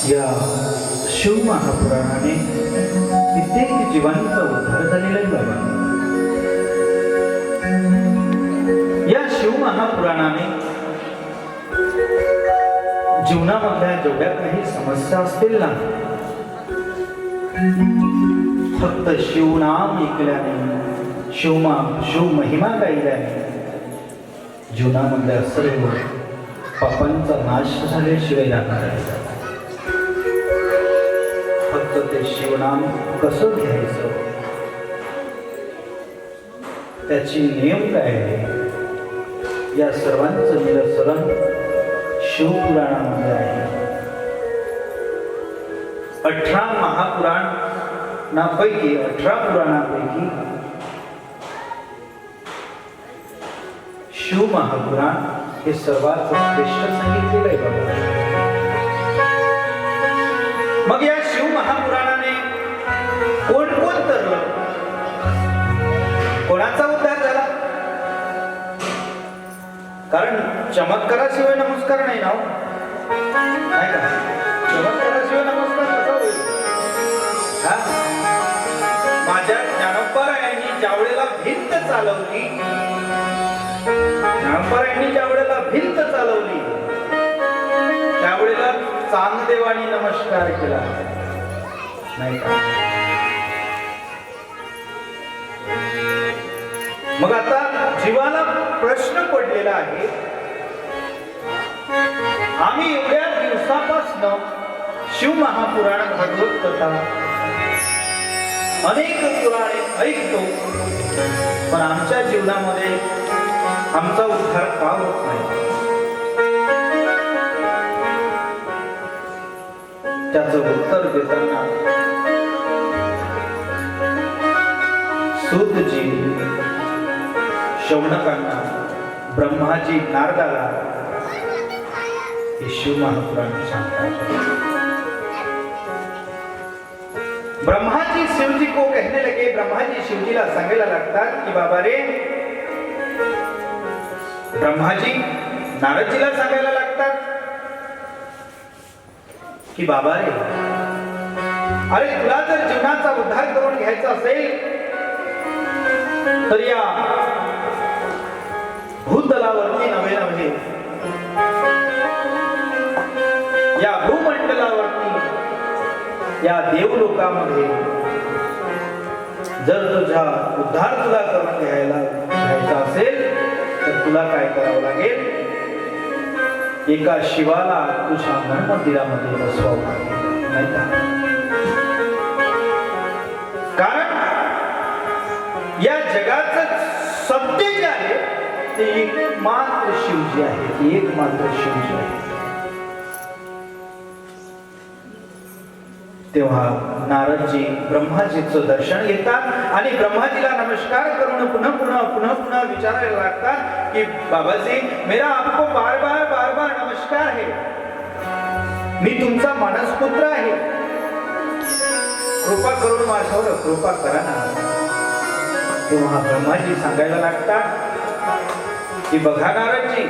या शिव महापुराणाने कित्येक जीवांचा उद्धार झालेला आहे बाबा। या शिव महापुराणाने जीवनामधल्या जेवढ्या काही समस्या असतील ना, फक्त शिवनाम ऐकल्याने, शिव महिमा गायल्याने जीवनामधल्या सर्व पापांचा नाश झाल्याशिवाय राहणार आहे। फक्त ते शिवनाम कसं घ्यायचं, त्याची नियम काय आहे, या सर्वांचं निरसन शिवपुराणामध्ये आहे। 18 महापुराणापैकी 18 पुराणापैकी शिव महापुराण हे सर्वात श्रेष्ठ सांगितलेलं आहे बाबा। मग या शिव महापुराणाने कोण कोण तरलं, कोणाचा उद्धार झाला? कारण चमत्काराशिवाय नमस्कार नाही ना, नाही का? चमत्काराशिवाय नमस्कार कसा होईल? माझ्या ज्ञानोबारायांनी ज्या वेळेला भिंत चालवली, ज्ञानोबारायांनी ज्या वेळेला भिंत चालवली, त्यावेळेला चांगदेवानी नमस्कार केला, नाही का? मग आता जीवाला प्रश्न पडलेला आहे, आम्ही एवढ्या दिवसापासून शिव महापुराण, भागवत कथा, अनेक पुराणे ऐकतो, पण आमच्या जीवनामध्ये आमचा उद्धार का होत नाही? त्याचं उत्तर देताना सूतजी शौनकांना, ब्रह्माजी नारदाला शिव महापुराण सांगतात। ब्रह्माजी शिवजी को कहने लगे, ब्रह्माजी शिवजीला सांगायला लागतात की बाबा रे, ब्रह्माजी नारदजीला सांगायला लागतात की बाबा रे, अरे तुला जर जीवनाचा उद्धार करून घ्यायचा असेल तर या भूतलावरती नव्हे, या भूमंडलावरती, या देवलोकामध्ये जर तुझा उद्धार तुला करून घ्यायचा असेल तर तुला काय करावं लागेल? एका शिवाला तुझ्या मंदिरामध्ये बसवावं लागेल, नाही का? कारण या जगाचं सत्य जे आहे ते एकमात्र शिवजी आहे, एकमात्र शिवजी आहे। तेव्हा नारदजी ब्रह्माजीचं दर्शन घेतात आणि ब्रह्माजीला नमस्कार करून पुन्हा विचारायला लागतात की बाबाजी, मेरा आपको बार बार नमस्कार है, मी तुमचा मानसपुत्र आहे, कृपा करून माझ्यावर कृपा करा ना। तेव्हा ब्रह्माजी सांगायला लागतात की बघा नारदजी,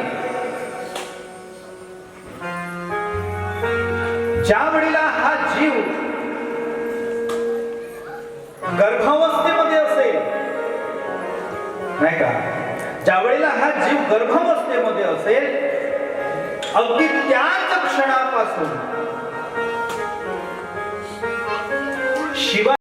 ज्या वेळेला हा जीव गर्भावस्थेमध्ये असेल, नाही का, ज्या वेळेला हा जीव गर्भावस्थेमध्ये असेल, अगदी त्याच क्षणापासून शिवा